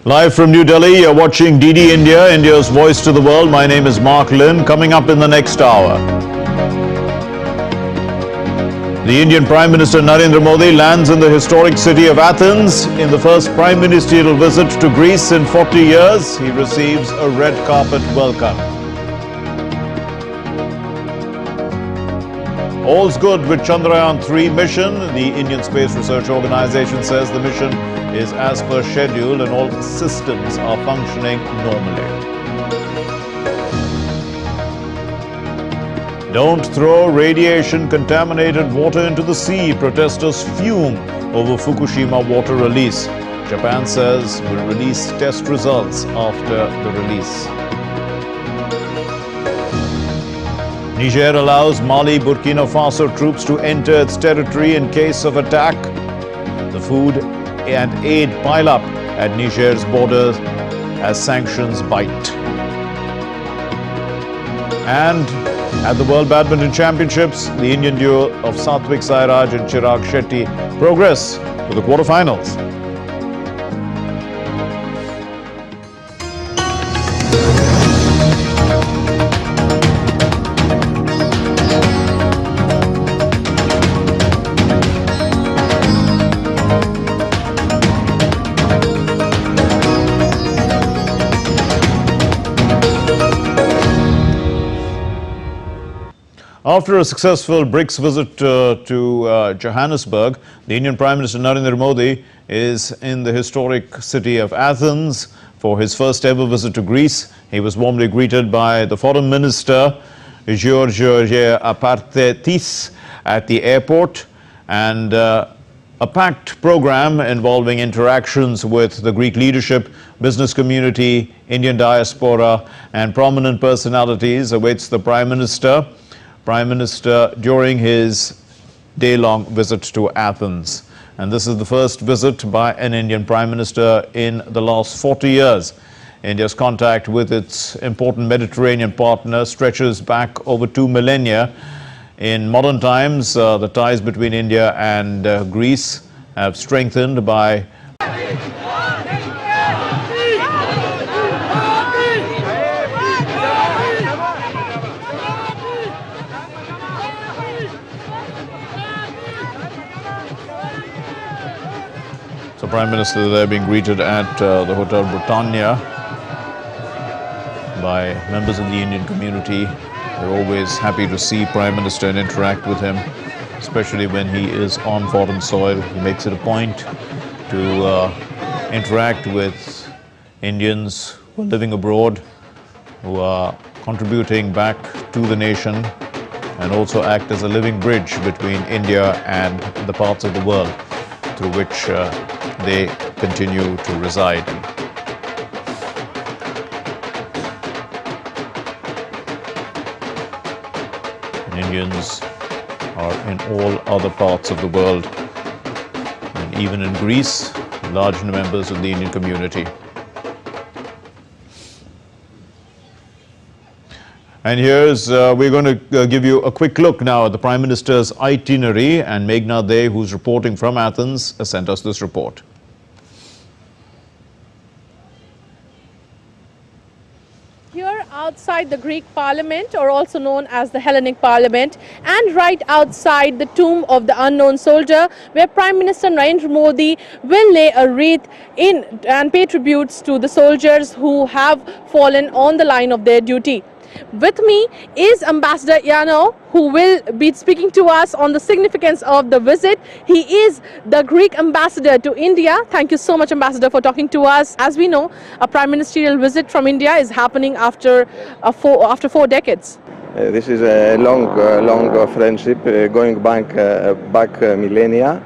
Live from New Delhi, you're watching DD India, India's voice to the world. My name is Mark Lynn. Coming up in the next hour, the Indian Prime Minister Narendra Modi lands in the historic city of Athens. In the first prime ministerial visit to Greece in 40 years, he receives a red carpet welcome. All's good with Chandrayaan III mission. The Indian Space Research Organization says the mission is as per schedule and all systems are functioning normally. Don't throw radiation-contaminated water into the sea. Protesters fume over Fukushima water release. Japan says will release test results after the release. Niger allows Mali, Burkina Faso troops to enter its territory in case of attack. The food and aid pile up at Niger's borders as sanctions bite. And at the World Badminton Championships, the Indian duo of Satvik Sairaj and Chirag Shetty progress to the quarterfinals. After a successful BRICS visit to Johannesburg, the Indian Prime Minister Narendra Modi is in the historic city of Athens for his first ever visit to Greece. He was warmly greeted by the Foreign Minister, Georgios Aparthetis, at the airport, and a packed program involving interactions with the Greek leadership, business community, Indian diaspora, and prominent personalities awaits the Prime Minister during his day-long visit to Athens. And this is the first visit by an Indian Prime Minister in the last 40 years. India's contact with its important Mediterranean partner stretches back over 2 millennia. In modern times, the ties between India and Greece have strengthened by the Prime Minister there being greeted at the Hotel Britannia by members of the Indian community. They're always happy to see Prime Minister and interact with him, especially when he is on foreign soil. He makes it a point to interact with Indians who are living abroad, who are contributing back to the nation, and also act as a living bridge between India and the parts of the world through which they continue to reside. Indians are in all other parts of the world, and even in Greece, large members of the Indian community. And here's, we're going to give you a quick look now at the Prime Minister's itinerary, and Meghna Dey, who's reporting from Athens, has sent us this report. Here outside the Greek Parliament, or also known as the Hellenic Parliament, and right outside the tomb of the unknown soldier, where Prime Minister Narendra Modi will lay a wreath in and pay tributes to the soldiers who have fallen on the line of their duty. With me is Ambassador Yano, who will be speaking to us on the significance of the visit. He is the Greek ambassador to India. Thank you so much, Ambassador, for talking to us. As we know, a prime ministerial visit from India is happening after 4 decades. This is a long friendship going back millennia.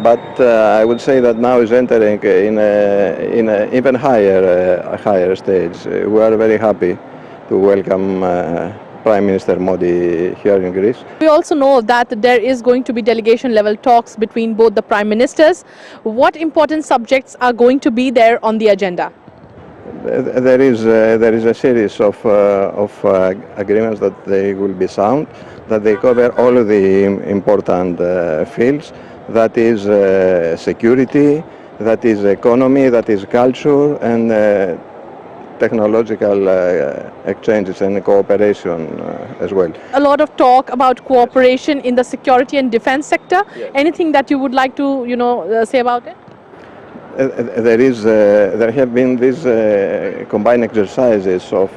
But I would say that now is entering in an even higher stage. We are very happy to welcome Prime Minister Modi here in Greece. We also know that there is going to be delegation level talks between both the Prime Ministers. What important subjects are going to be there on the agenda? There is a series of agreements that they will be sound, that they cover all of the important fields, that is security, that is economy, that is culture, and technological exchanges and cooperation as well. A lot of talk about cooperation in the security and defense sector. Yes. Anything that you would like to, say about it? There have been these combined exercises of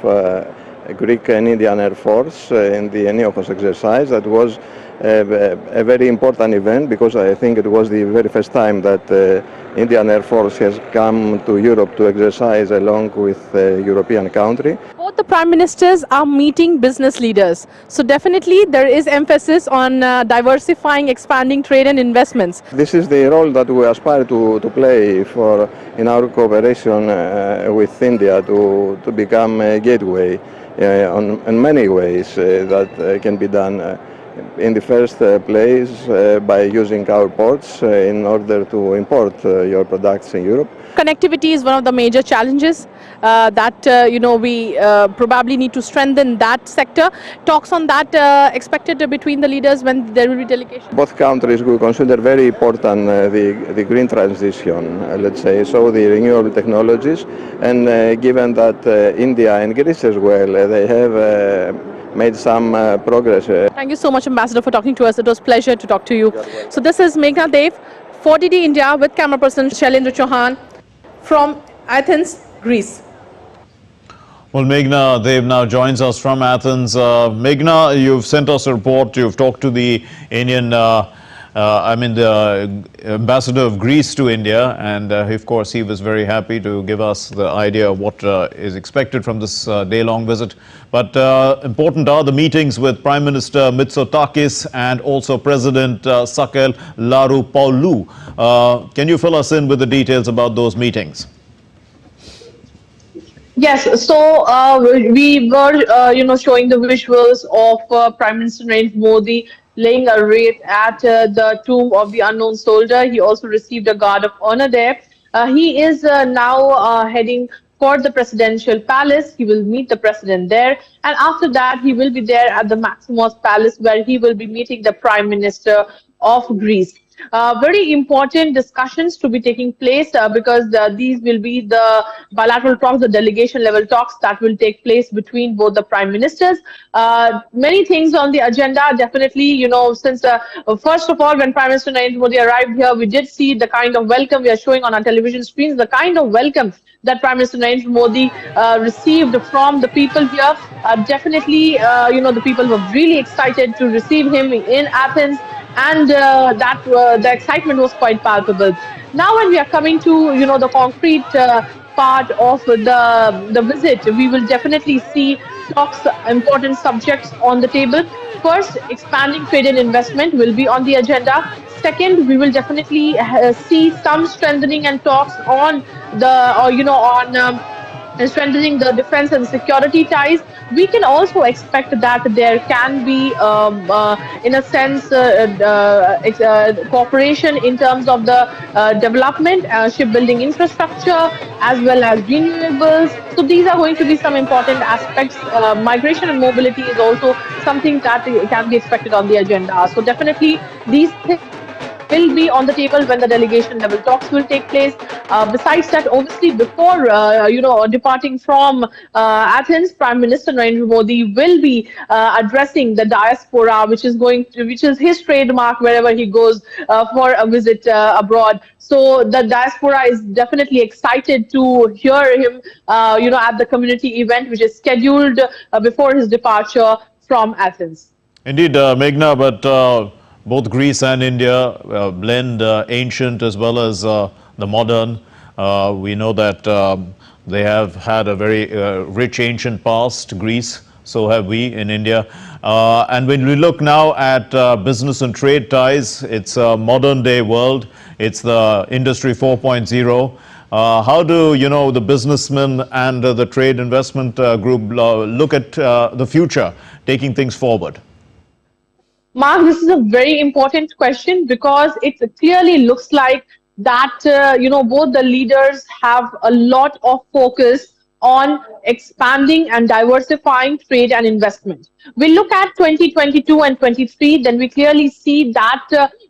Greek and Indian Air Force in the Neohos exercise. That was a very important event because I think it was the very first time that Indian Air Force has come to Europe to exercise along with a European country. Both the prime ministers are meeting business leaders. So definitely there is emphasis on diversifying, expanding trade and investments. This is the role that we aspire to play in our cooperation with India to become a gateway in many ways that can be done. In the first place, by using our ports in order to import your products in Europe. Connectivity is one of the major challenges that we probably need to strengthen that sector. Talks on that expected between the leaders when there will be delegation. Both countries will consider very important the green transition, let's say, so the renewable technologies, and given that India and Greece as well, they have made some progress. Thank you so much, Ambassador, for talking to us. It was a pleasure to talk to you. So this is Meghna Dev, 4DD India, with camera person Shailendra Chauhan from Athens, Greece. Well, Meghna Dev now joins us from Athens. Meghna, you've sent us a report. You've talked to the Indian, the ambassador of Greece to India, and of course he was very happy to give us the idea of what is expected from this day-long visit. But important are the meetings with Prime Minister Mitsotakis and also President Sakel Laroupoulou. Can you fill us in with the details about those meetings? Yes, so we were, showing the visuals of Prime Minister Narendra Modi laying a wreath at the tomb of the unknown soldier. He also received a guard of honor there. He is now heading for the presidential palace. He will meet the president there, and after that he will be there at the Maximos Palace, where he will be meeting the Prime Minister of Greece. Very important discussions to be taking place because these will be the bilateral talks, the delegation level talks that will take place between both the prime ministers. Many things on the agenda, definitely, since first of all, when Prime Minister Narendra Modi arrived here, we did see the kind of welcome we are showing on our television screens, the kind of welcome that Prime Minister Narendra Modi received from the people here. Definitely, the people were really excited to receive him in Athens. And the excitement was quite palpable. Now, when we are coming to the concrete part of the visit, we will definitely see talks, important subjects on the table. First, expanding trade and investment will be on the agenda. Second, we will definitely see some strengthening and talks on strengthening the defense and security ties. We can also expect that there can be, in a sense, cooperation in terms of the development, shipbuilding infrastructure, as well as renewables. So these are going to be some important aspects. Migration and mobility is also something that can be expected on the agenda. So definitely these things will be on the table when the delegation level talks will take place. Besides that, obviously, before departing from Athens, Prime Minister Narendra Modi will be addressing the diaspora, which is his trademark wherever he goes for a visit abroad. So the diaspora is definitely excited to hear him, at the community event, which is scheduled before his departure from Athens. Indeed, Meghna, but both Greece and India blend ancient as well as the modern. We know that they have had a very rich ancient past, Greece, so have we in India. And when we look now at business and trade ties, it's a modern day world, it's the Industry 4.0. How do the businessmen and the trade investment group look at the future, taking things forward? Mark, this is a very important question because it clearly looks like that, both the leaders have a lot of focus on expanding and diversifying trade and investment. We look at 2022 and 23, then we clearly see that,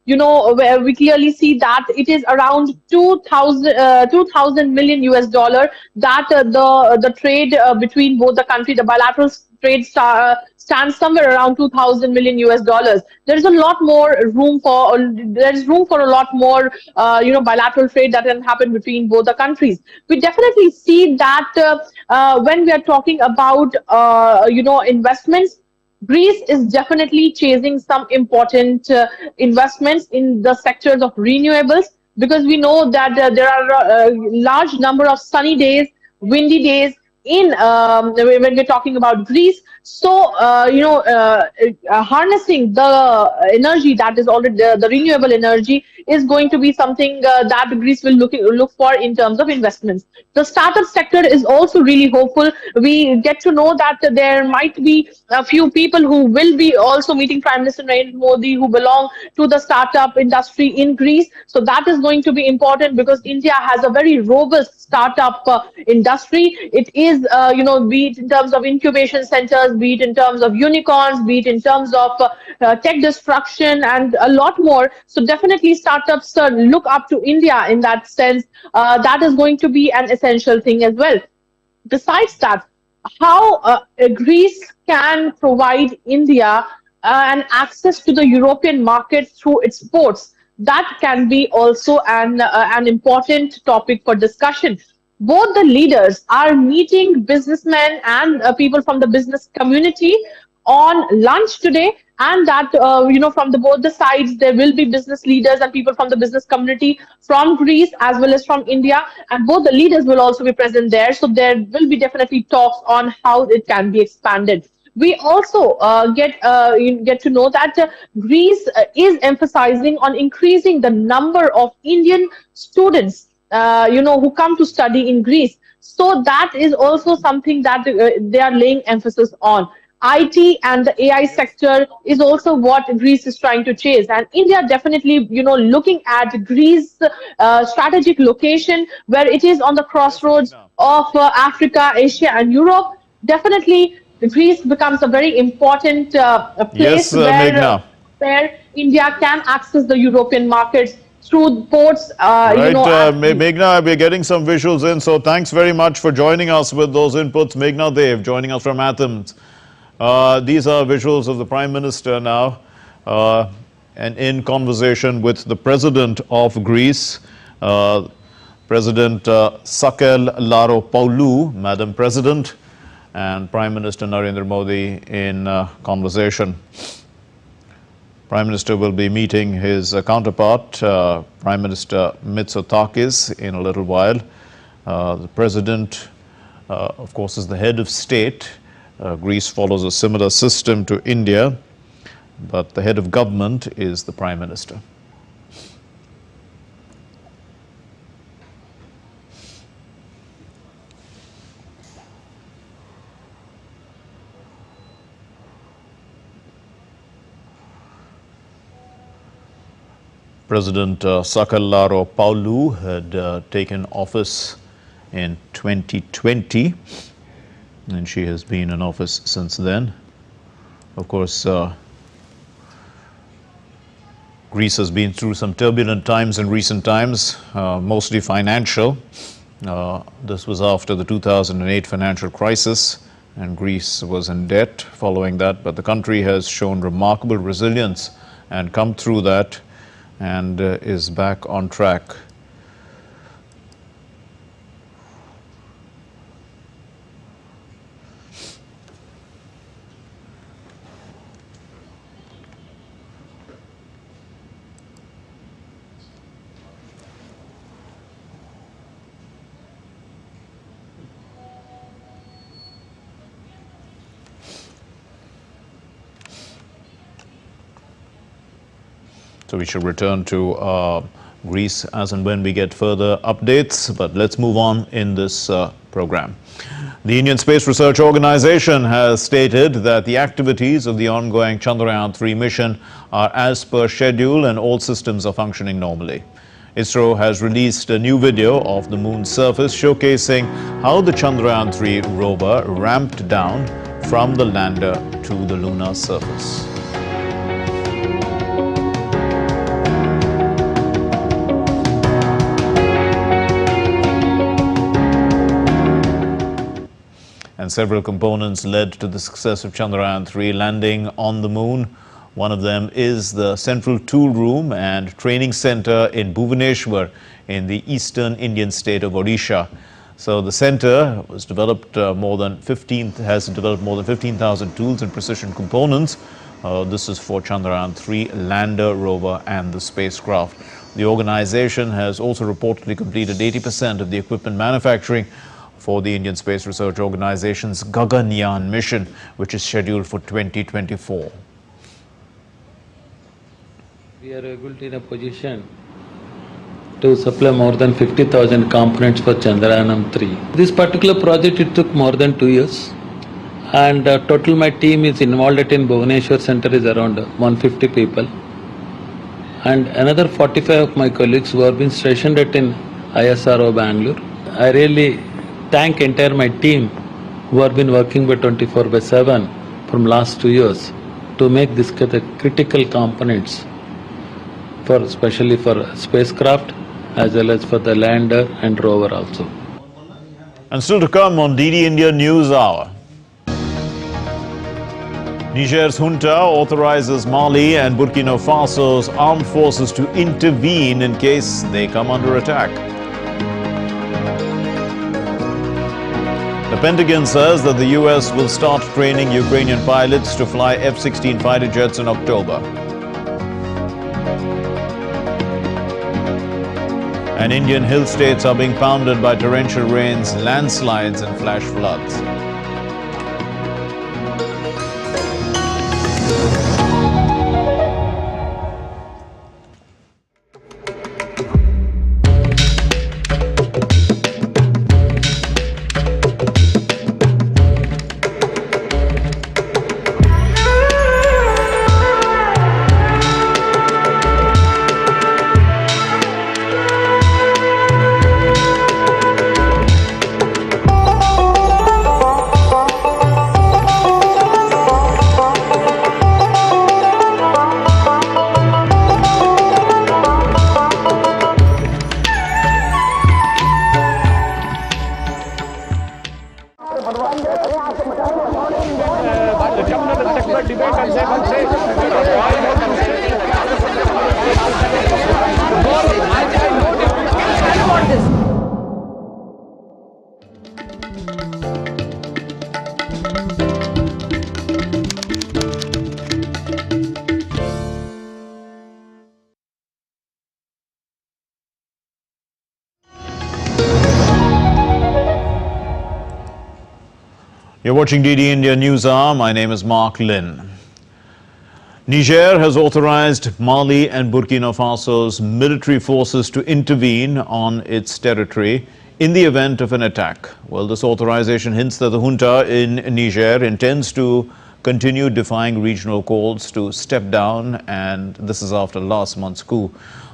where we clearly see that it is around 2,000 million US dollar that the trade between both the country, the bilateral trade stands somewhere around 2,000 million US dollars. There is a lot more room for, there is room for a lot more, bilateral trade that can happen between both the countries. We definitely see that when we are talking about, investments, Greece is definitely chasing some important investments in the sectors of renewables, because we know that there are a large number of sunny days, windy days in when we're talking about Greece. So, harnessing the energy that is already the renewable energy is going to be something that Greece will look for in terms of investments. The startup sector is also really hopeful. We get to know that there might be a few people who will be also meeting Prime Minister Narendra Modi who belong to the startup industry in Greece. So that is going to be important, because India has a very robust startup industry. It is, be it in terms of incubation centers, be it in terms of unicorns, be it in terms of tech disruption, and a lot more. So definitely startups look up to India in that sense. That is going to be an essential thing as well. Besides that, how Greece can provide India an access to the European market through its ports, that can be also an important topic for discussion. Both the leaders are meeting businessmen and people from the business community on lunch today, and that from both the sides there will be business leaders and people from the business community from Greece as well as from India, and both the leaders will also be present there. So there will be definitely talks on how it can be expanded. We also get to know that Greece is emphasizing on increasing the number of Indian students, who come to study in Greece. So that is also something that they are laying emphasis on. IT and the AI sector is also what Greece is trying to chase, and India definitely, looking at Greece strategic location, where it is on the crossroads of Africa, Asia, and Europe. Definitely, Greece becomes a very important place Yes, Meghna. where India can access the European markets through ports. Right, Meghna, we're getting some visuals in, so thanks very much for joining us with those inputs. Meghna Dev joining us from Athens. These are visuals of the Prime Minister now, and in conversation with the President of Greece, President Sakel Laropoulou, Madam President, and Prime Minister Narendra Modi in conversation. Prime Minister will be meeting his counterpart, Prime Minister Mitsotakis, in a little while. The President, of course, is the head of state. Greece follows a similar system to India, but the head of government is the Prime Minister. President Sakel Laropoulou had taken office in 2020, and she has been in office since then. Of course, Greece has been through some turbulent times in recent times, mostly financial. This was after the 2008 financial crisis, and Greece was in debt following that, but the country has shown remarkable resilience and come through that, and is back on track. So we shall return to Greece as and when we get further updates, but let's move on in this program. The Indian Space Research Organization has stated that the activities of the ongoing Chandrayaan III mission are as per schedule and all systems are functioning normally. ISRO has released a new video of the moon's surface showcasing how the Chandrayaan III rover ramped down from the lander to the lunar surface. and several components led to the success of Chandrayaan III landing on the moon. One of them is the Central Tool Room and Training Center in Bhuvaneshwar in the eastern Indian state of Odisha. So the center was developed has developed more than 15,000 tools and precision components. This is for Chandrayaan III lander, rover and the spacecraft. The organization has also reportedly completed 80% of the equipment manufacturing for the Indian Space Research Organization's Gaganyaan mission, which is scheduled for 2024. We are able to in a position to supply more than 50,000 components for Chandrayaan III. This particular project, it took more than 2 years, and total my team is involved in Bhuvaneshwar center is around 150 people, and another 45 of my colleagues who have been stationed in ISRO Bangalore. I really thank entire my team who have been working by 24/7 from last 2 years to make this critical components for especially for spacecraft as well as for the lander and rover also. And still to come on DD India News Hour. Niger's junta authorizes Mali and Burkina Faso's armed forces to intervene in case they come under attack. The Pentagon says that the US will start training Ukrainian pilots to fly F-16 fighter jets in October. And Indian hill states are being pounded by torrential rains, landslides and flash floods. You're watching DD India News Hour. My name is Mark Lynn. Niger has authorized Mali and Burkina Faso's military forces to intervene on its territory in the event of an attack. Well, this authorization hints that the junta in Niger intends to continue defying regional calls to step down, and this is after last month's coup.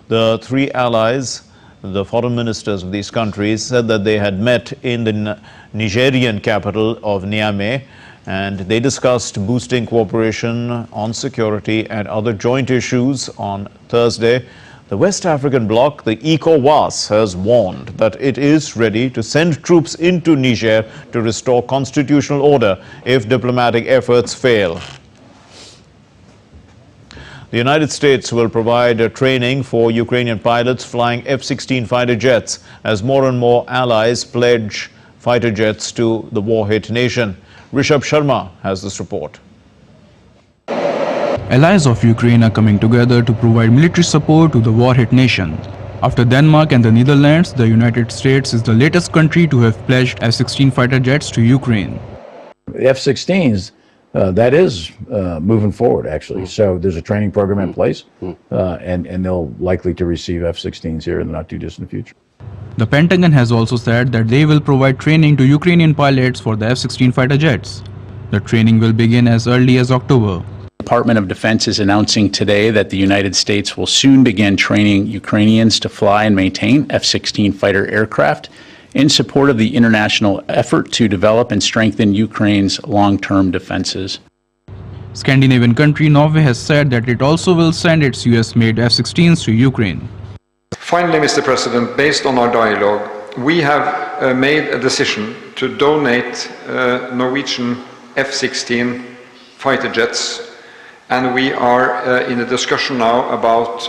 The three allies, the foreign ministers of these countries, said that they had met in the Nigerian capital of Niamey, and they discussed boosting cooperation on security and other joint issues on Thursday. The West African bloc, the ECOWAS, has warned that it is ready to send troops into Niger to restore constitutional order if diplomatic efforts fail. The United States will provide training for Ukrainian pilots flying F-16 fighter jets as more and more allies pledge fighter jets to the war-hit nation. Rishabh Sharma has this report. Allies of Ukraine are coming together to provide military support to the war-hit nation. After Denmark and the Netherlands, the United States is the latest country to have pledged F-16 fighter jets to Ukraine. The F-16s, that is moving forward, actually. So there's a training program in place, and they'll likely to receive F-16s here in the not-too-distant future. The Pentagon has also said that they will provide training to Ukrainian pilots for the F-16 fighter jets. The training will begin as early as October. The Department of Defense is announcing today that the United States will soon begin training Ukrainians to fly and maintain F-16 fighter aircraft in support of the international effort to develop and strengthen Ukraine's long-term defenses. Scandinavian country Norway has said that it also will send its US-made F-16s to Ukraine. Finally, Mr. President, based on our dialogue, we have made a decision to donate Norwegian F-16 fighter jets, and we are in a discussion now about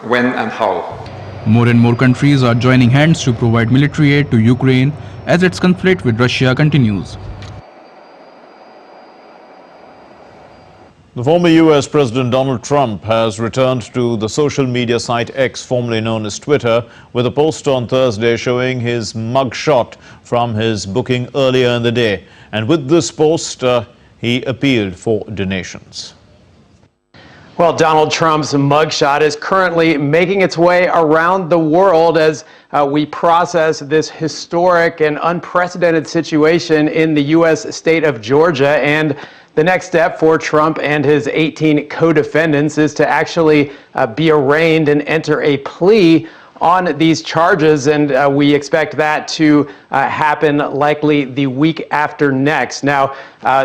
when and how. More and more countries are joining hands to provide military aid to Ukraine as its conflict with Russia continues. The former US President Donald Trump has returned to the social media site X, formerly known as Twitter, with a post on Thursday showing his mugshot from his booking earlier in the day. And with this post, he appealed for donations. Well, Donald Trump's mugshot is currently making its way around the world as we process this historic and unprecedented situation in the U.S. state of Georgia. And the next step for Trump and his 18 co-defendants is to actually be arraigned and enter a plea on these charges, and we expect that to happen likely the week after next. Now,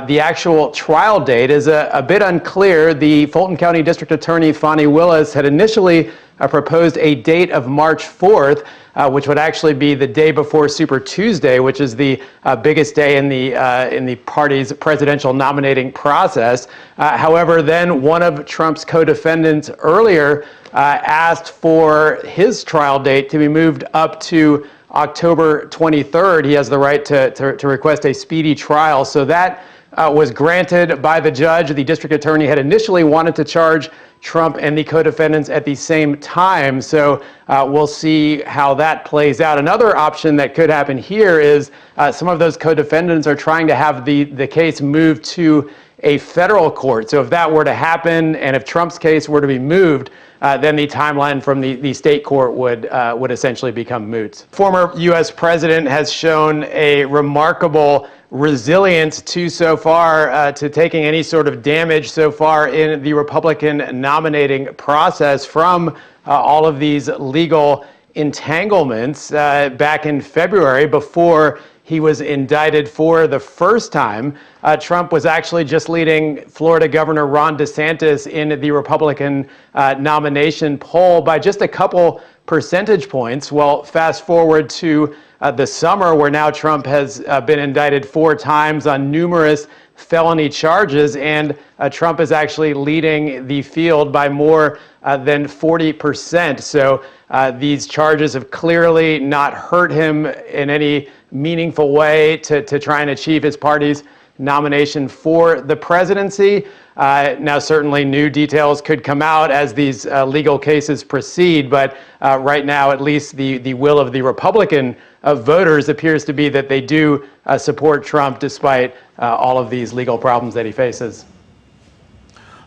the actual trial date is a bit unclear. The Fulton County District Attorney Fani Willis had initially proposed a date of March 4th, which would actually be the day before Super Tuesday, which is the biggest day in the party's presidential nominating process. However, then one of Trump's co-defendants earlier asked for his trial date to be moved up to October 23rd. He has the right to request a speedy trial. So that was granted by the judge. The district attorney had initially wanted to charge Trump and the co-defendants at the same time. So we'll see how that plays out. Another option that could happen here is some of those co-defendants are trying to have the case moved to a federal court. So if that were to happen, and if Trump's case were to be moved, then the timeline from the state court would essentially become moot. Former U.S. president has shown a remarkable resilience to so far to taking any sort of damage so far in the Republican nominating process from all of these legal entanglements back in February before he was indicted for the first time. Trump was actually just leading Florida Governor Ron DeSantis in the Republican nomination poll by just a couple percentage points. Well, fast forward to the summer, where now Trump has been indicted 4 times on numerous felony charges, and Trump is actually leading the field by more than 40%. So these charges have clearly not hurt him in any meaningful way to try and achieve his party's nomination for the presidency. Now, certainly new details could come out as these legal cases proceed, but right now, at least the will of the Republican voters appears to be that they do support Trump despite all of these legal problems that he faces.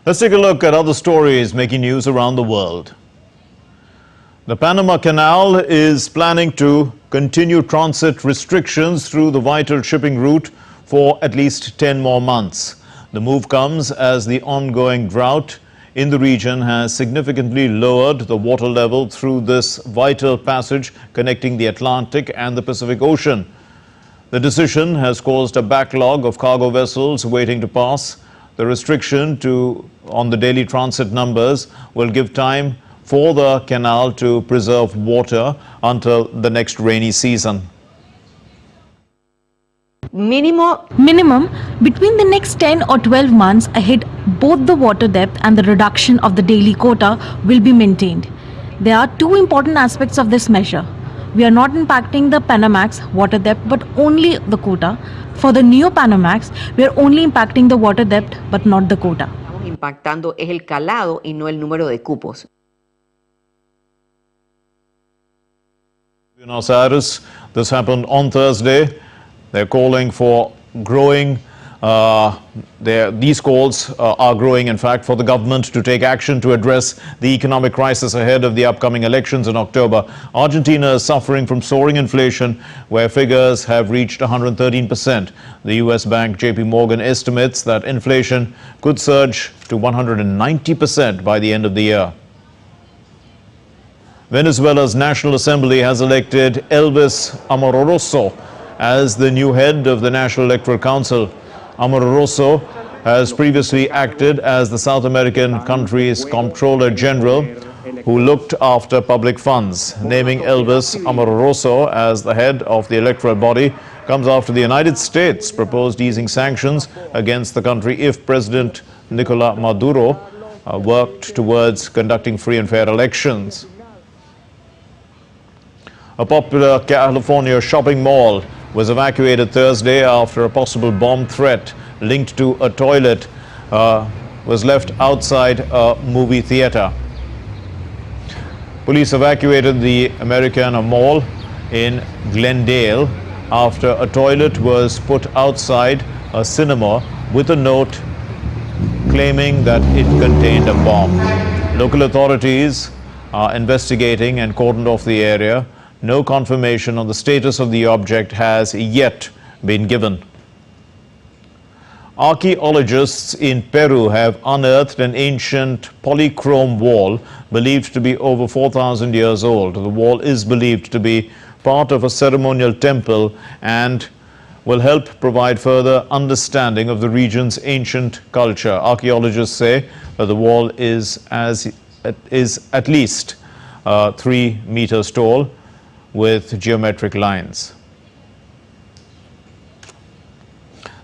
Let's take a look at other stories making news around the world. The Panama Canal is planning to continue transit restrictions through the vital shipping route for at least 10 more months. The move comes as the ongoing drought in the region has significantly lowered the water level through this vital passage connecting the Atlantic and the Pacific Ocean. The decision has caused a backlog of cargo vessels waiting to pass. The restriction on the daily transit numbers will give time for the canal to preserve water until the next rainy season. Minimum between the next 10 or 12 months ahead, both the water depth and the reduction of the daily quota will be maintained. There are 2 important aspects of this measure. We are not impacting the Panamax water depth but only the quota. For the Neo Panamax, we are only impacting the water depth but not the quota. Impactando es el calado y no el número de cupos. Buenos Aires, this happened on Thursday. They're calling for growing, these calls are growing, in fact, for the government to take action to address the economic crisis ahead of the upcoming elections in October. Argentina is suffering from soaring inflation, where figures have reached 113%. The US bank JP Morgan estimates that inflation could surge to 190% by the end of the year. Venezuela's National Assembly has elected Elvis Amororoso as the new head of the National Electoral Council. Amororoso has previously acted as the South American country's Comptroller General. who looked after public funds. Naming Elvis Amoroso as the head of the electoral body comes after the United States proposed easing sanctions against the country if President Nicolas Maduro worked towards conducting free and fair elections. A popular California shopping mall was evacuated Thursday after a possible bomb threat linked to a toilet was left outside a movie theater. Police evacuated the Americana Mall in Glendale after a toilet was put outside a cinema with a note claiming that it contained a bomb. Local authorities are investigating and cordoned off the area. No confirmation on the status of the object has yet been given. Archaeologists in Peru have unearthed an ancient polychrome wall believed to be over 4,000 years old. The wall is believed to be part of a ceremonial temple and will help provide further understanding of the region's ancient culture. Archaeologists say that the wall is at least 3 meters tall with geometric lines.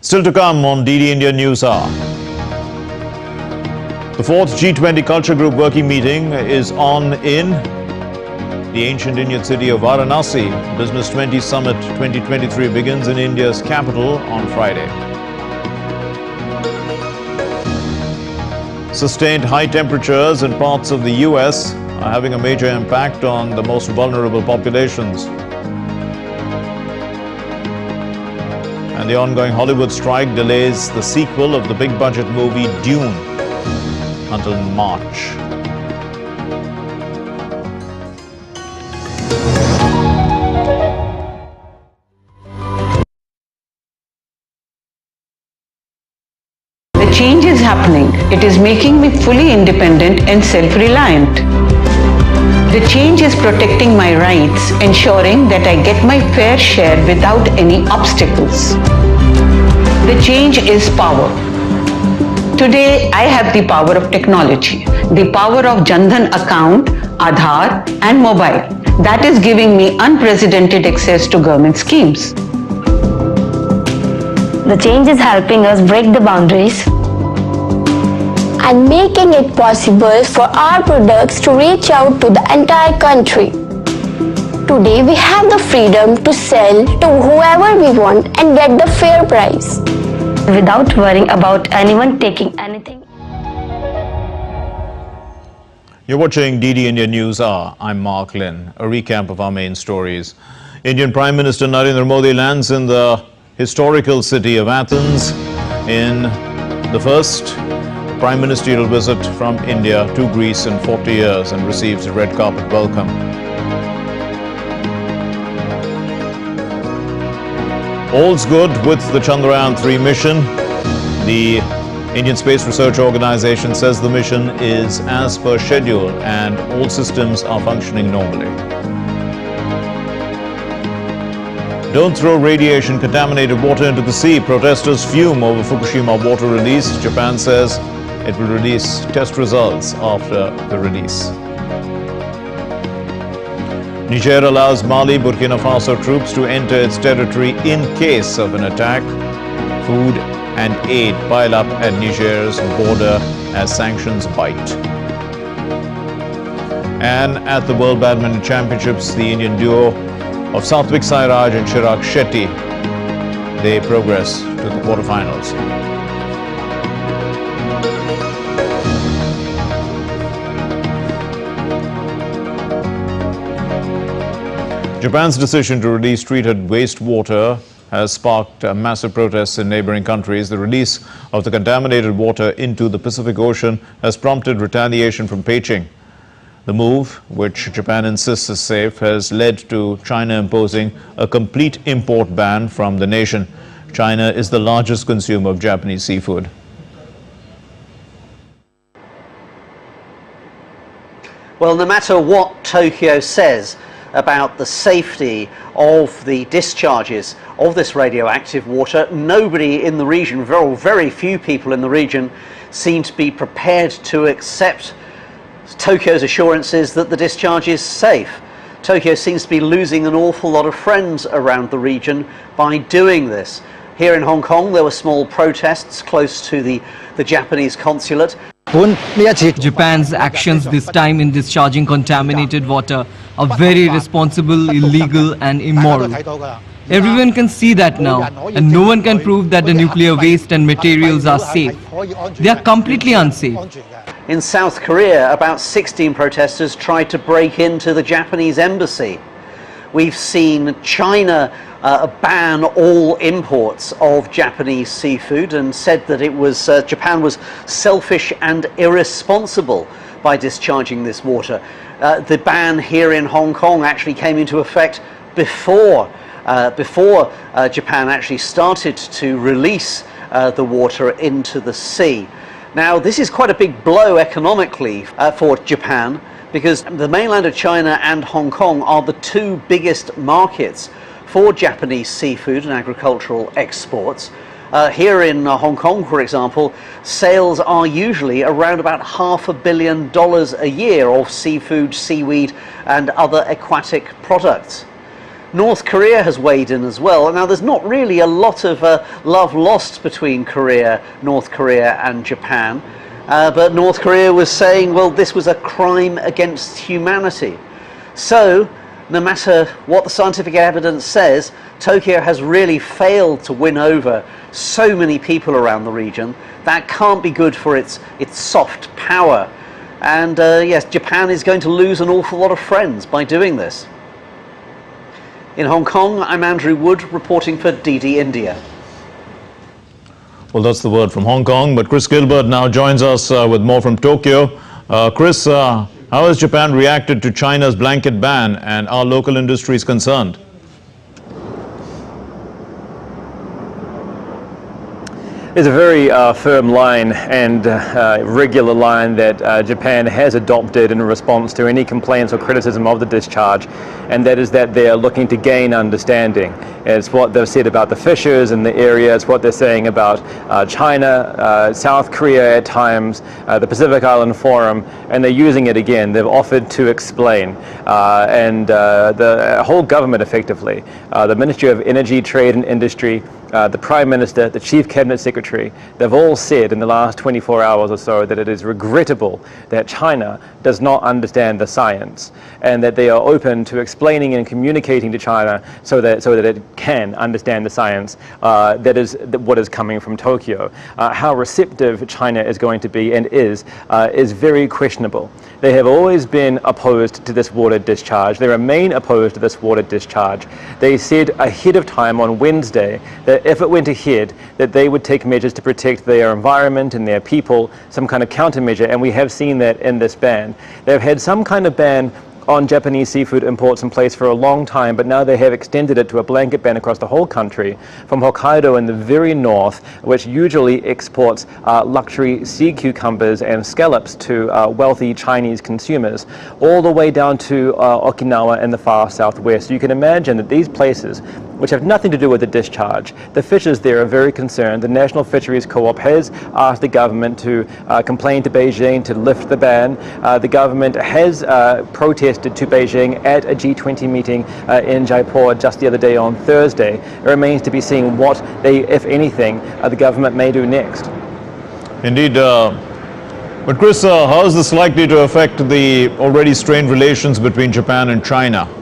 Still to come on DD India News Hour. The 4th G20 Culture Group working meeting is on in the ancient Indian city of Varanasi. Business 20 Summit 2023 begins in India's capital on Friday. Sustained high temperatures in parts of the US are having a major impact on the most vulnerable populations. And the ongoing Hollywood strike delays the sequel of the big-budget movie Dune until March. The change is happening. It is making me fully independent and self-reliant. The change is protecting my rights, ensuring that I get my fair share without any obstacles. The change is power. Today, I have the power of technology, the power of Jan Dhan account, Aadhaar, and mobile. That is giving me unprecedented access to government schemes. The change is helping us break the boundaries and making it possible for our products to reach out to the entire country. Today we have the freedom to sell to whoever we want and get the fair price without worrying about anyone taking anything. You're watching DD India News Hour. I'm Mark Lynn. A recap of our main stories. Indian Prime Minister Narendra Modi lands in the historical city of Athens in the first prime ministerial visit from India to Greece in 40 years and receives a red carpet welcome. All's good with the Chandrayaan III mission. The Indian Space Research Organization says the mission is as per schedule and all systems are functioning normally. Don't throw radiation-contaminated water into the sea. Protesters fume over Fukushima water release. Japan says it will release test results after the release. Niger allows Mali, Burkina Faso troops to enter its territory in case of an attack. Food and aid pile up at Niger's border as sanctions bite. And at the World Badminton Championships, the Indian duo of Satvik Sairaj and Chirag Shetty, they progress to the quarterfinals. Japan's decision to release treated wastewater has sparked massive protests in neighboring countries. The release of the contaminated water into the Pacific Ocean has prompted retaliation from Beijing. The move, which Japan insists is safe, has led to China imposing a complete import ban from the nation. China is the largest consumer of Japanese seafood. Well, no matter what Tokyo says about the safety of the discharges of this radioactive water, nobody in the region, very few people in the region, seem to be prepared to accept Tokyo's assurances that the discharge is safe. Tokyo seems to be losing an awful lot of friends around the region by doing this. Here in Hong Kong, there were small protests close to the Japanese consulate. Japan's actions this time in discharging contaminated water are very irresponsible, illegal and immoral. Everyone can see that now, and no one can prove that the nuclear waste and materials are safe. They are completely unsafe. In South Korea, about 16 protesters tried to break into the Japanese embassy. We've seen China ban all imports of Japanese seafood and said that it was Japan was selfish and irresponsible by discharging this water. The ban here in Hong Kong actually came into effect before Japan actually started to release the water into the sea. Now, this is quite a big blow economically for Japan, because the mainland of China and Hong Kong are the two biggest markets for Japanese seafood and agricultural exports. Here in Hong Kong, for example, sales are usually around about $500 million a year of seafood, seaweed and other aquatic products. North Korea has weighed in as well. Now, there's not really a lot of love lost between North Korea and Japan, but North Korea was saying, well, this was a crime against humanity. So, no matter what the scientific evidence says, Tokyo has really failed to win over so many people around the region. That can't be good for its soft power. And yes, Japan is going to lose an awful lot of friends by doing this. In Hong Kong, I'm Andrew Wood reporting for DD India. Well, that's the word from Hong Kong, but Chris Gilbert now joins us with more from Tokyo. Chris, how has Japan reacted to China's blanket ban, and are local industries concerned? There's a very firm line and regular line that Japan has adopted in response to any complaints or criticism of the discharge, and that is that they are looking to gain understanding. It's what they've said about the fishers in the area, it's what they're saying about China, South Korea at times, the Pacific Island Forum, and they're using it again. They've offered to explain, and the whole government effectively, the Ministry of Energy, Trade and Industry, the Prime Minister, the Chief Cabinet Secretary, they've all said in the last 24 hours or so that it is regrettable that China does not understand the science, and that they are open to explaining and communicating to China so that it can understand the science. That is what is coming from Tokyo. How receptive China is going to be and is very questionable. They have always been opposed to this water discharge. They remain opposed to this water discharge. They said ahead of time on Wednesday that if it went ahead, that they would take measures to protect their environment and their people, some kind of countermeasure, and we have seen that in this ban. They've had some kind of ban on Japanese seafood imports in place for a long time, but now they have extended it to a blanket ban across the whole country, from Hokkaido in the very north, which usually exports luxury sea cucumbers and scallops to wealthy Chinese consumers, all the way down to Okinawa in the far southwest. So you can imagine that these places, which have nothing to do with the discharge, the fishers there are very concerned. The National Fisheries Co-op has asked the government to complain to Beijing to lift the ban. The government has protested to Beijing at a G20 meeting in Jaipur just the other day on Thursday. It remains to be seen what they, if anything, the government may do next. Indeed. But Chris, how is this likely to affect the already strained relations between Japan and China?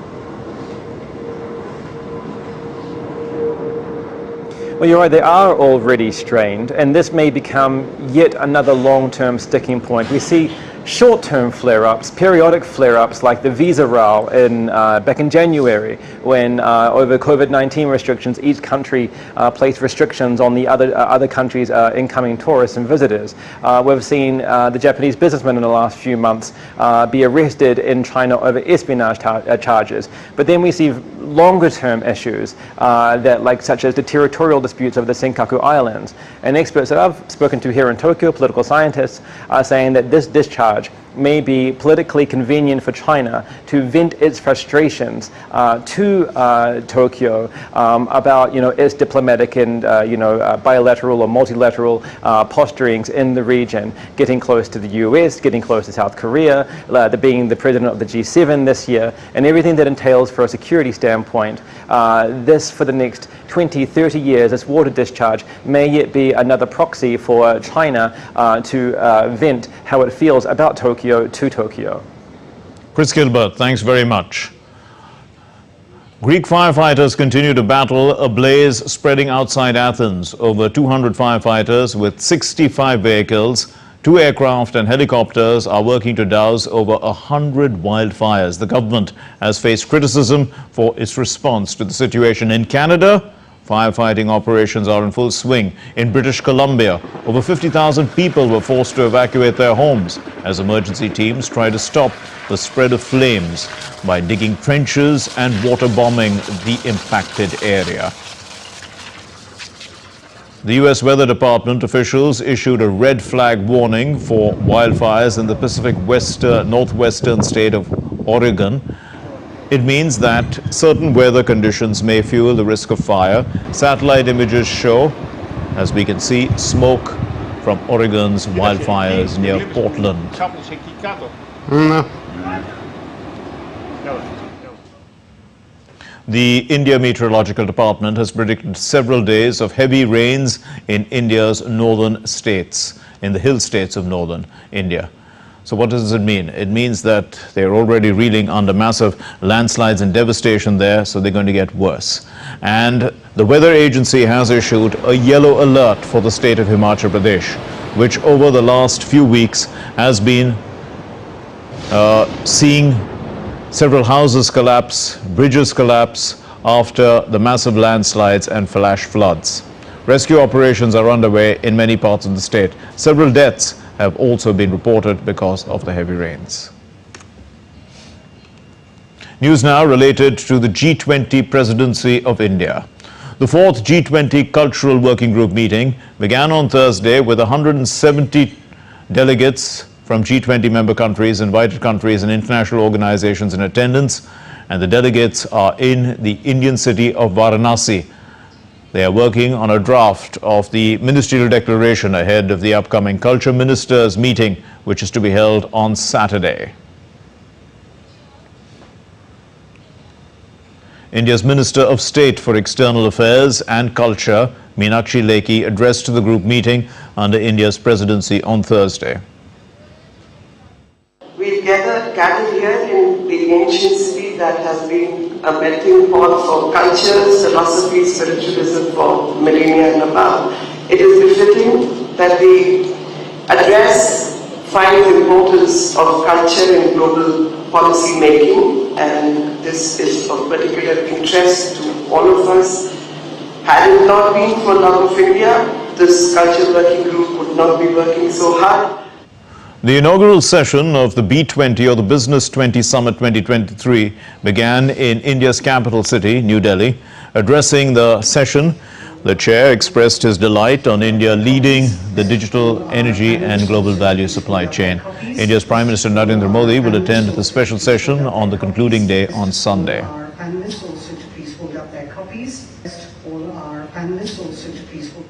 Well, you're right, they are already strained, and this may become yet another long-term sticking point. We see short-term flare-ups, periodic flare-ups like the visa row back in January, when over COVID-19 restrictions, each country placed restrictions on the other countries' incoming tourists and visitors. We've seen the Japanese businessmen in the last few months be arrested in China over espionage charges. But then we see longer-term issues such as the territorial disputes over the Senkaku Islands. And experts that I've spoken to here in Tokyo, political scientists, are saying that this discharge may be politically convenient for China to vent its frustrations to Tokyo about its diplomatic and bilateral or multilateral posturings in the region, getting close to the US, getting close to South Korea, being the president of the G7 this year, and everything that entails for a security standpoint. This, for the next 20, 30 years, this water discharge may yet be another proxy for China to vent how it feels about Tokyo to Tokyo. Chris Gilbert, thanks very much. Greek firefighters continue to battle a blaze spreading outside Athens. Over 200 firefighters with 65 vehicles, 2 aircraft and helicopters are working to douse over 100 wildfires. The government has faced criticism for its response to the situation. In Canada, firefighting operations are in full swing. In British Columbia, over 50,000 people were forced to evacuate their homes as emergency teams try to stop the spread of flames by digging trenches and water bombing the impacted area. The U.S. Weather Department officials issued a red flag warning for wildfires in the Pacific northwestern state of Oregon. It means that certain weather conditions may fuel the risk of fire. Satellite images show, as we can see, smoke from Oregon's wildfires near Portland. The India Meteorological Department has predicted several days of heavy rains in India's northern states, in the hill states of northern India. So what does it mean? It means that they're already reeling under massive landslides and devastation there, so they're going to get worse. And the weather agency has issued a yellow alert for the state of Himachal Pradesh, which over the last few weeks has been seeing several houses collapse, bridges collapse after the massive landslides and flash floods. Rescue operations are underway in many parts of the state. Several deaths have also been reported because of the heavy rains. News now related to the G20 presidency of India. The 4th G20 Cultural Working Group meeting began on Thursday with 170 delegates from G20 member countries, invited countries and international organizations in attendance, and the delegates are in the Indian city of Varanasi. They are working on a draft of the ministerial declaration ahead of the upcoming Culture Ministers meeting, which is to be held on Saturday. India's Minister of State for External Affairs and Culture, Meenakshi Lekhi, addressed the group meeting under India's presidency on Thursday. We gathered here in the ancient city that has been a melting pot for cultures, philosophy, spiritualism for millennia and above. It is befitting that we address, find the importance of culture in global policy making, and this is of particular interest to all of us. Had it not been for Love of India, this culture working group would not be working so hard. The inaugural session of the B20 or the Business 20 Summit 2023 began in India's capital city, New Delhi. Addressing the session, the chair expressed his delight on India leading the digital, energy and global value supply chain. India's Prime Minister Narendra Modi will attend the special session on the concluding day on Sunday. Our panelists also to please hold up their copies. All our panelists also to please hold.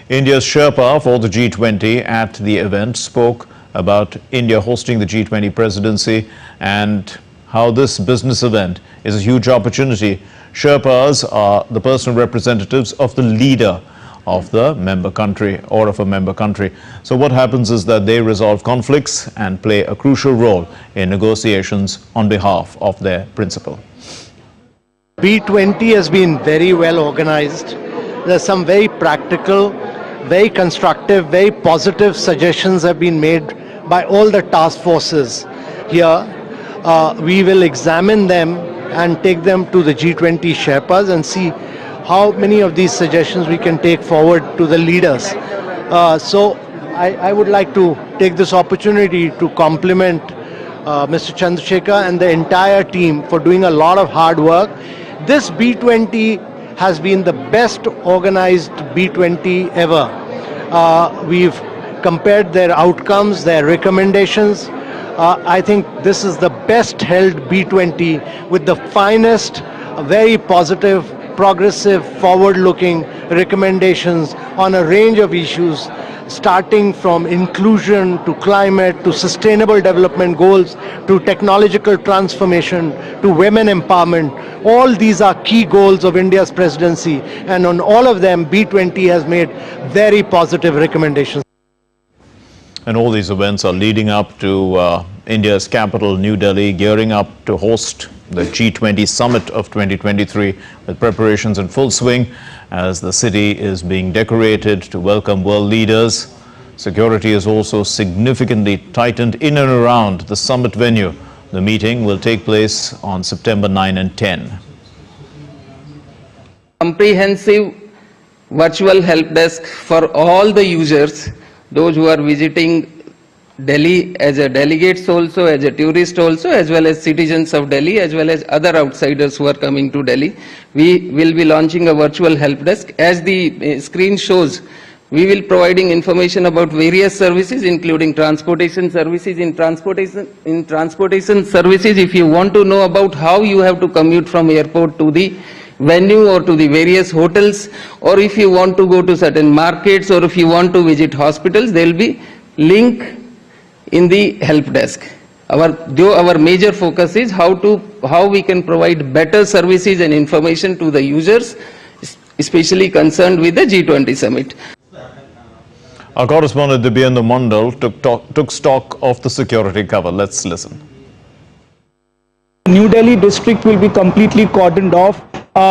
India's Sherpa for the G20 at the event spoke about India hosting the G20 presidency and how this business event is a huge opportunity. Sherpas are the personal representatives of the leader of the member country or of a member country. So what happens is that they resolve conflicts and play a crucial role in negotiations on behalf of their principal. B20 has been very well organized. There's some very practical, very constructive, very positive suggestions have been made by all the task forces here. We will examine them and take them to the G20 Sherpas and see how many of these suggestions we can take forward to the leaders. So I would like to take this opportunity to compliment Mr. Chandrasekhar and the entire team for doing a lot of hard work. This B20 has been the best organized B20 ever. We've compared their outcomes, their recommendations I think this is the best held B20 with the finest, very positive, progressive, forward-looking recommendations on a range of issues, starting from inclusion to climate to sustainable development goals to technological transformation to women empowerment. All these are key goals of India's presidency, and on all of them B20 has made very positive recommendations. And all these events are leading up to India's capital, New Delhi, gearing up to host the G20 summit of 2023, with preparations in full swing as the city is being decorated to welcome world leaders. Security is also significantly tightened in and around the summit venue. The meeting will take place on September 9 and 10. Comprehensive virtual help desk for all the users, those who are visiting Delhi as a delegates also, as a tourist also, as well as citizens of Delhi, as well as other outsiders who are coming to Delhi. We will be launching a virtual help desk. As the screen shows, we will providing information about various services, including transportation services. In transportation services, if you want to know about how you have to commute from airport to the venue or to the various hotels, or if you want to go to certain markets, or if you want to visit hospitals, there will be link in the help desk. Our major focus is how we can provide better services and information to the users, especially concerned with the G20 summit. Our correspondent Dibyendra Mandal took stock of the security cover. Let's listen. New Delhi district will be completely cordoned off.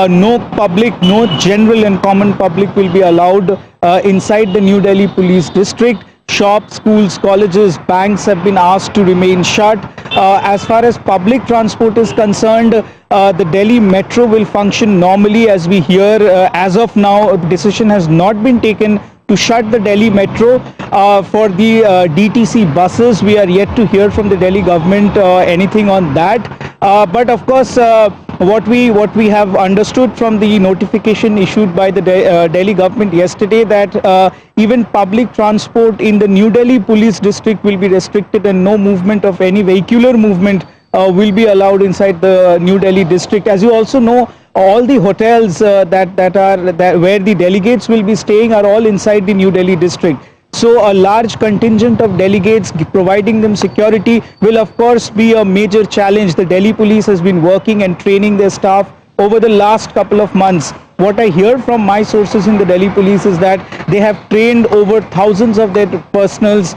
No public, no general and common public will be allowed inside the New Delhi police district. Shops, schools, colleges, banks have been asked to remain shut. As far as public transport is concerned, the Delhi metro will function normally as we hear. As of now, the decision has not been taken to shut the Delhi metro. For the DTC buses, we are yet to hear from the Delhi government anything on that. But of course, what we have understood from the notification issued by the Delhi government yesterday, that even public transport in the New Delhi police district will be restricted, and no movement of any vehicular movement will be allowed inside the New Delhi district. As you also know, all the hotels where the delegates will be staying are all inside the New Delhi district. So a large contingent of delegates, providing them security, will of course be a major challenge. The Delhi police has been working and training their staff over the last couple of months. What I hear from my sources in the Delhi police is that they have trained over thousands of their personals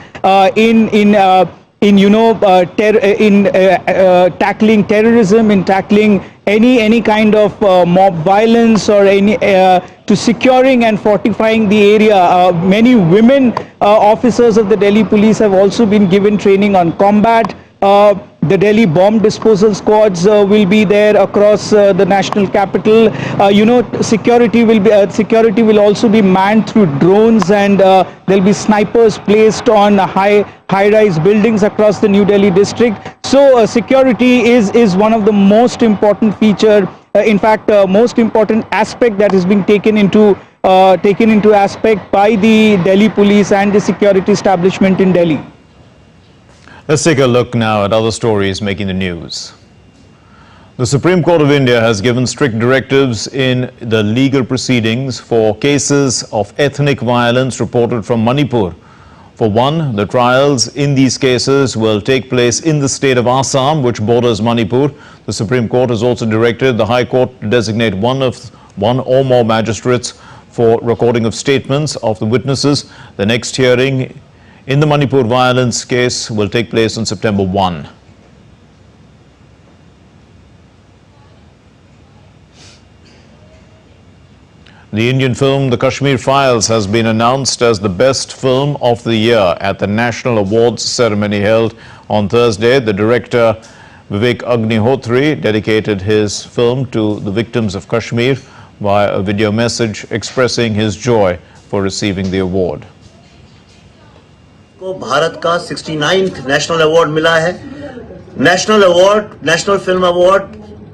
in tackling terrorism, in tackling any kind of mob violence, or to securing and fortifying the area. Many women officers of the Delhi police have also been given training on combat. The Delhi bomb disposal squads will be there across the national capital. Security will also be manned through drones, and there'll be snipers placed on high-rise buildings across the New Delhi district. So security is one of the most important feature. In fact, most important aspect that is being taken into aspect by the Delhi police and the security establishment in Delhi. Let's take a look now at other stories making the news. The Supreme Court of India has given strict directives in the legal proceedings for cases of ethnic violence reported from Manipur. For one, the trials in these cases will take place in the state of Assam, which borders Manipur. The Supreme Court has also directed the High Court to designate one or more magistrates for recording of statements of the witnesses. The next hearing in the Manipur violence case will take place on September 1. The Indian film The Kashmir Files has been announced as the best film of the year at the National Awards ceremony held on Thursday. The director Vivek Agnihotri dedicated his film to the victims of Kashmir via a video message expressing his joy for receiving the award. को भारत का 69th national award मिला है। National award, national film award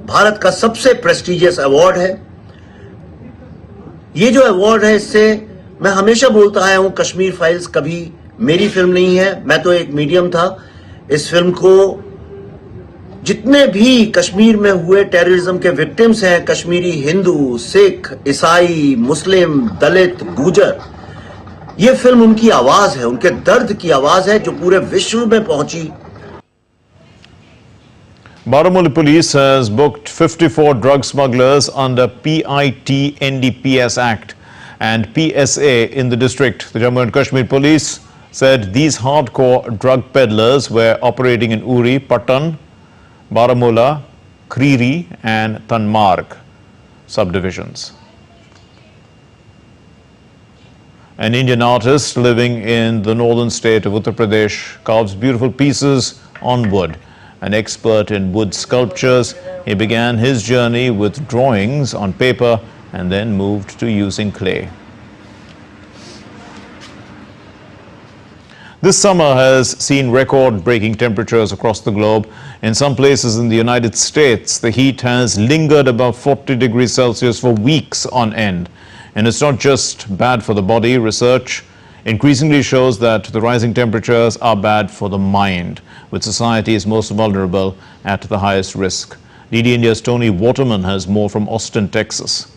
Bharat का सबसे prestigious award है। ये जो award है, इससे मैं हमेशा बोलता आया हूं, कश्मीर फाइल्स कभी मेरी फिल्म नहीं है, मैं तो एक मीडियम था। इस फिल्म को जितने भी कश्मीर में हुए टेररिज्म के विक्टिम्स हैं, कश्मीरी हिंदू, सिख, ईसाई, मुस्लिम, दलित, गुर्जर, ये फिल्म उनकी आवाज है, उनके दर्द की आवाज है जो पूरे विश्व में पहुंची। Baramulla police has booked 54 drug smugglers under PIT NDPS Act and PSA in the district. The Jammu and Kashmir police said these hardcore drug peddlers were operating in Uri, Patan, Baramulla, Kriri and Tanmarg subdivisions. An Indian artist living in the northern state of Uttar Pradesh carves beautiful pieces on wood. An expert in wood sculptures, he began his journey with drawings on paper and then moved to using clay. This summer has seen record-breaking temperatures across the globe. In some places in the United States, the heat has lingered above 40 degrees Celsius for weeks on end. And it's not just bad for the body. Research increasingly shows that the rising temperatures are bad for the mind, with societies most vulnerable at the highest risk. DD India's Tony Waterman has more from Austin, Texas.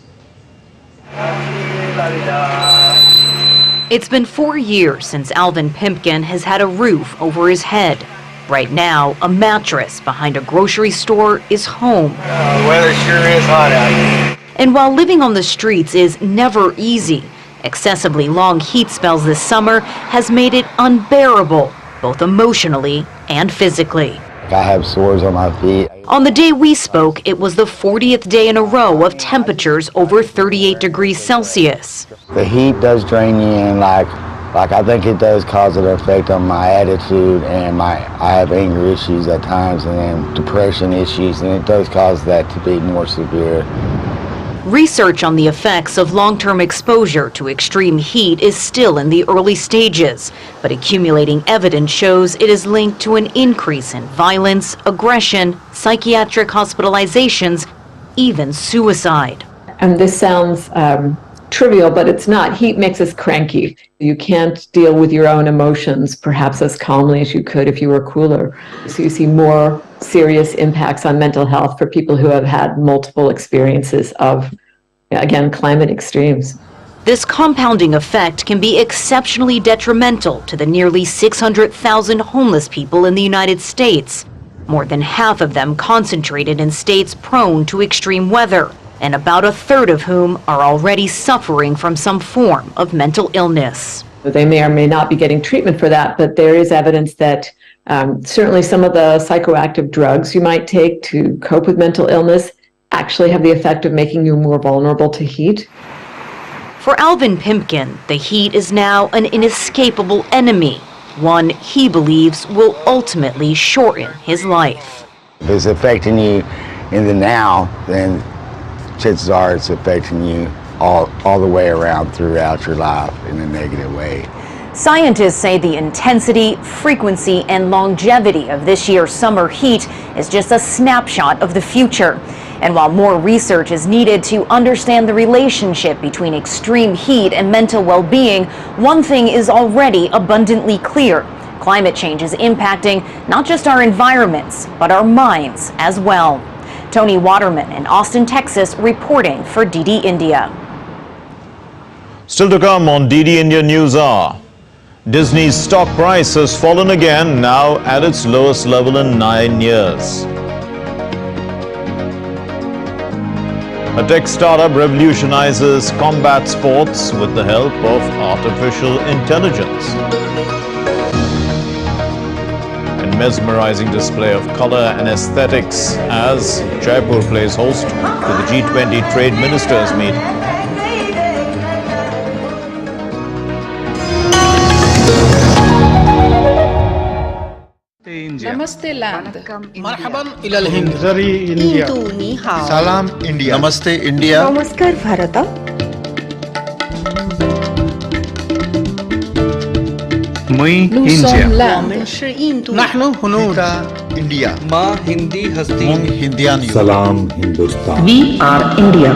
It's been 4 years since Alvin Pimpkin has had a roof over his head. Right now, a mattress behind a grocery store is home. The weather sure is hot out here. And while living on the streets is never easy, excessively long heat spells this summer has made it unbearable, both emotionally and physically. I have sores on my feet. On the day we spoke, it was the 40th day in a row of temperatures over 38 degrees Celsius. The heat does drain you in, like I think it does cause an effect on my attitude, and I have anger issues at times, and then depression issues, and it does cause that to be more severe. Research on the effects of long-term exposure to extreme heat is still in the early stages, but accumulating evidence shows it is linked to an increase in violence, aggression, psychiatric hospitalizations, even suicide. And this sounds trivial, but it's not. Heat makes us cranky. You can't deal with your own emotions perhaps as calmly as you could if you were cooler. So you see more serious impacts on mental health for people who have had multiple experiences of, again, climate extremes. This compounding effect can be exceptionally detrimental to the nearly 600,000 homeless people in the United States, more than half of them concentrated in states prone to extreme weather, and about a third of whom are already suffering from some form of mental illness. They may or may not be getting treatment for that, but there is evidence that certainly some of the psychoactive drugs you might take to cope with mental illness actually have the effect of making you more vulnerable to heat. For Alvin Pimpkin, the heat is now an inescapable enemy, one he believes will ultimately shorten his life. If it's affecting you in the now, then chances are it's affecting you all the way around throughout your life in a negative way. Scientists say the intensity, frequency, and longevity of this year's summer heat is just a snapshot of the future. And while more research is needed to understand the relationship between extreme heat and mental well-being, one thing is already abundantly clear. Climate change is impacting not just our environments, but our minds as well. Tony Waterman in Austin, Texas, reporting for DD India. Still to come on DD India News Hour. Disney's stock price has fallen again, now at its lowest level in 9 years. A tech startup revolutionizes combat sports with the help of artificial intelligence. A mesmerizing display of color and aesthetics as Jaipur plays host to the G20 Trade Ministers meeting. Namaste land. Marhaban ila al-Hind. Zari India. Salam India. Namaste India. Namaskar Bharata. Muy India. Nahnu hunud India. Ma Hindi hasti. Hindian. Salam Hindustan. We are India.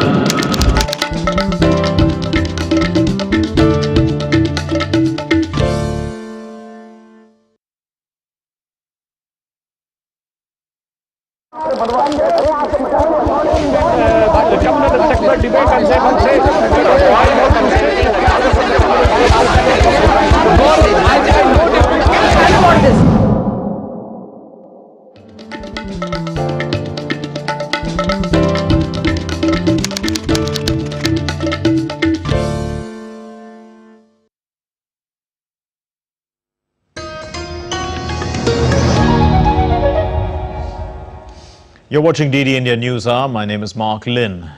You're watching DD India News Hour. My name is Mark Lynn.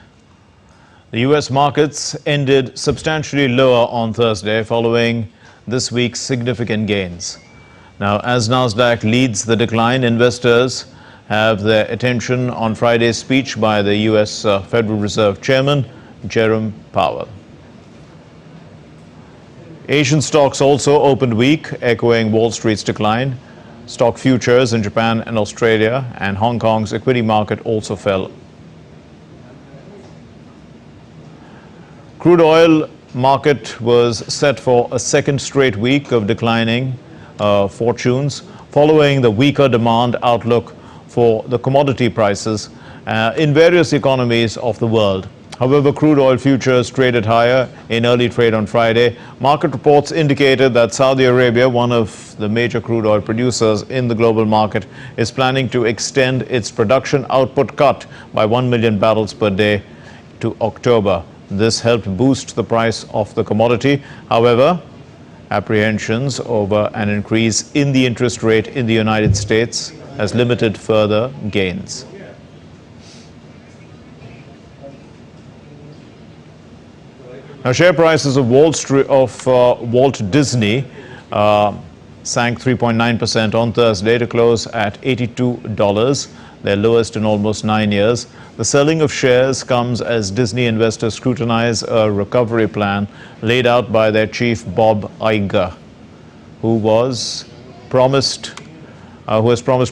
The US markets ended substantially lower on Thursday following this week's significant gains. Now, as Nasdaq leads the decline, investors have their attention on Friday's speech by the US Federal Reserve Chairman, Jerome Powell. Asian stocks also opened weak, echoing Wall Street's decline. Stock futures in Japan and Australia and Hong Kong's equity market also fell. Crude oil market was set for a second straight week of declining fortunes following the weaker demand outlook for the commodity prices in various economies of the world. However, crude oil futures traded higher in early trade on Friday. Market reports indicated that Saudi Arabia, one of the major crude oil producers in the global market, is planning to extend its production output cut by 1 million barrels per day to October. This helped boost the price of the commodity. However, apprehensions over an increase in the interest rate in the United States has limited further gains. Now, share prices of Walt Disney sank 3.9% on Thursday to close at $82, their lowest in almost 9 years. The selling of shares comes as Disney investors scrutinize a recovery plan laid out by their chief Bob Iger, who has promised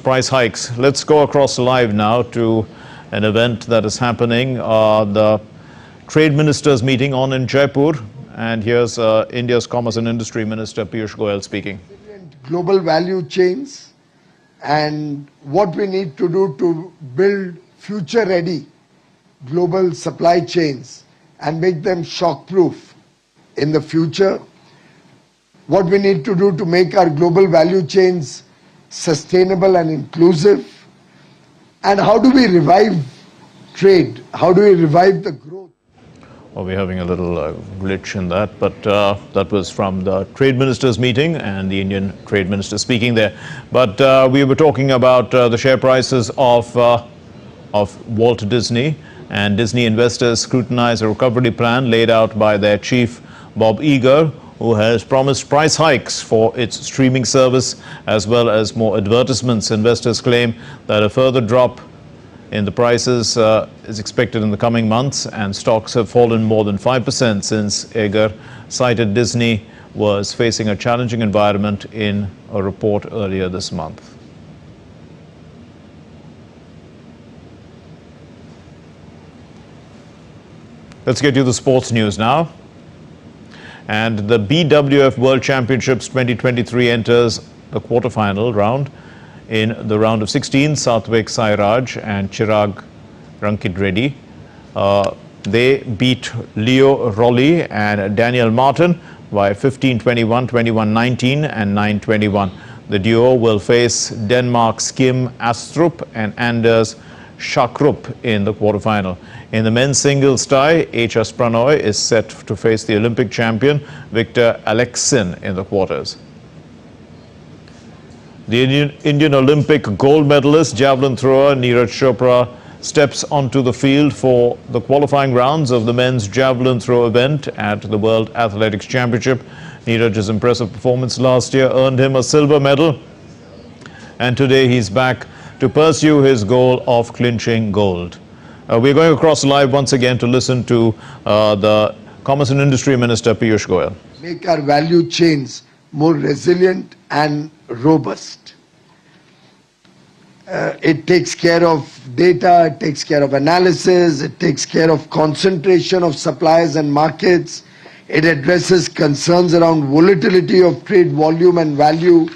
price hikes. Let's go across live now to an event that is happening, the Trade Ministers meeting on in Jaipur, and here's India's Commerce and Industry Minister Piyush Goyal speaking. Global value chains and what we need to do to build future-ready global supply chains and make them shock-proof in the future. What we need to do to make our global value chains sustainable and inclusive. And how do we revive trade? How do we revive the growth? Well, we're having a little glitch in that, but that was from the Trade Ministers meeting and the Indian Trade Minister speaking there. But we were talking about the share prices of Walt Disney, and Disney investors scrutinize a recovery plan laid out by their chief Bob Iger, who has promised price hikes for its streaming service as well as more advertisements. Investors claim that a further drop in the prices is expected in the coming months, and stocks have fallen more than 5% since Iger cited Disney was facing a challenging environment in a report earlier this month. Let's get you the sports news now. And the BWF World Championships 2023 enters the quarterfinal round. In the round of 16, Satvik Sairaj and Chirag Rankit-Reddy, they beat Leo Rolli and Daniel Martin by 15-21, 21-19 and 9-21. The duo will face Denmark's Kim Astrup and Anders Shakrup in the quarterfinal. In the men's singles tie, HS Pranoy is set to face the Olympic champion Victor Aleksin in the quarters. The Indian Olympic gold medalist javelin thrower Neeraj Chopra steps onto the field for the qualifying rounds of the men's javelin throw event at the World Athletics Championship. Neeraj's impressive performance last year earned him a silver medal, and today he's back to pursue his goal of clinching gold. We're going across live once again to listen to the Commerce and Industry Minister Piyush Goyal. Make our value chains more resilient and robust. It takes care of data, it takes care of analysis, it takes care of concentration of suppliers and markets. It addresses concerns around volatility of trade volume and value.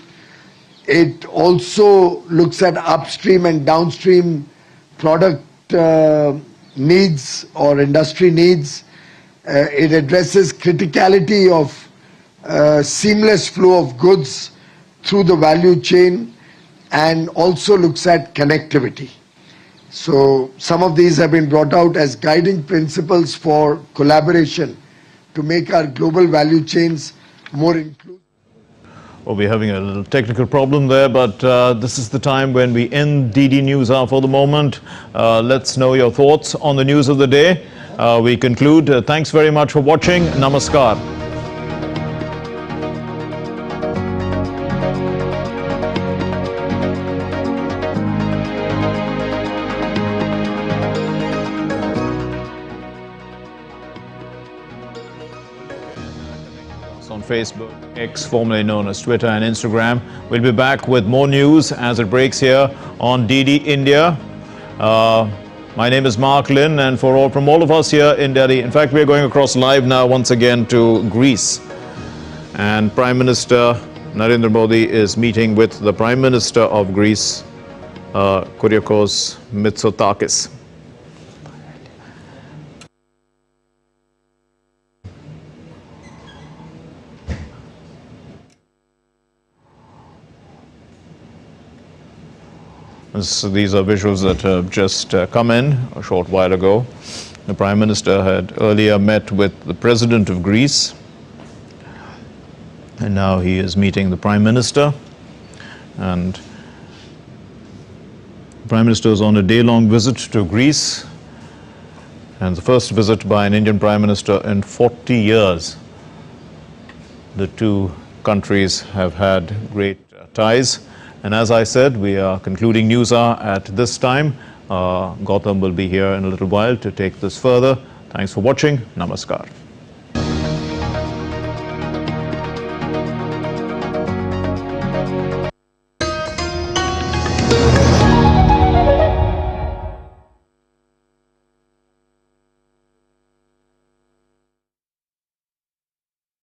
It also looks at upstream and downstream product needs or industry needs. It addresses criticality of seamless flow of goods through the value chain, and also looks at connectivity. So some of these have been brought out as guiding principles for collaboration to make our global value chains more inclusive. Well, we're having a little technical problem there, but this is the time when we end DD News Hour for the moment. Let's know your thoughts on the news of the day. We conclude. Thanks very much for watching. Namaskar. On Facebook, X, formerly known as Twitter, and Instagram. We'll be back with more news as it breaks here on DD India. My name is Mark Lynn, and from all of us here in Delhi, in fact, we're going across live now once again to Greece. And Prime Minister Narendra Modi is meeting with the Prime Minister of Greece, Kyriakos Mitsotakis. These are visuals that have just come in a short while ago. The Prime Minister had earlier met with the President of Greece, and now he is meeting the Prime Minister. And the Prime Minister is on a day-long visit to Greece, and the first visit by an Indian Prime Minister in 40 years. The two countries have had great ties. And as I said, we are concluding News Hour at this time. Gautam will be here in a little while to take this further. Thanks for watching. Namaskar.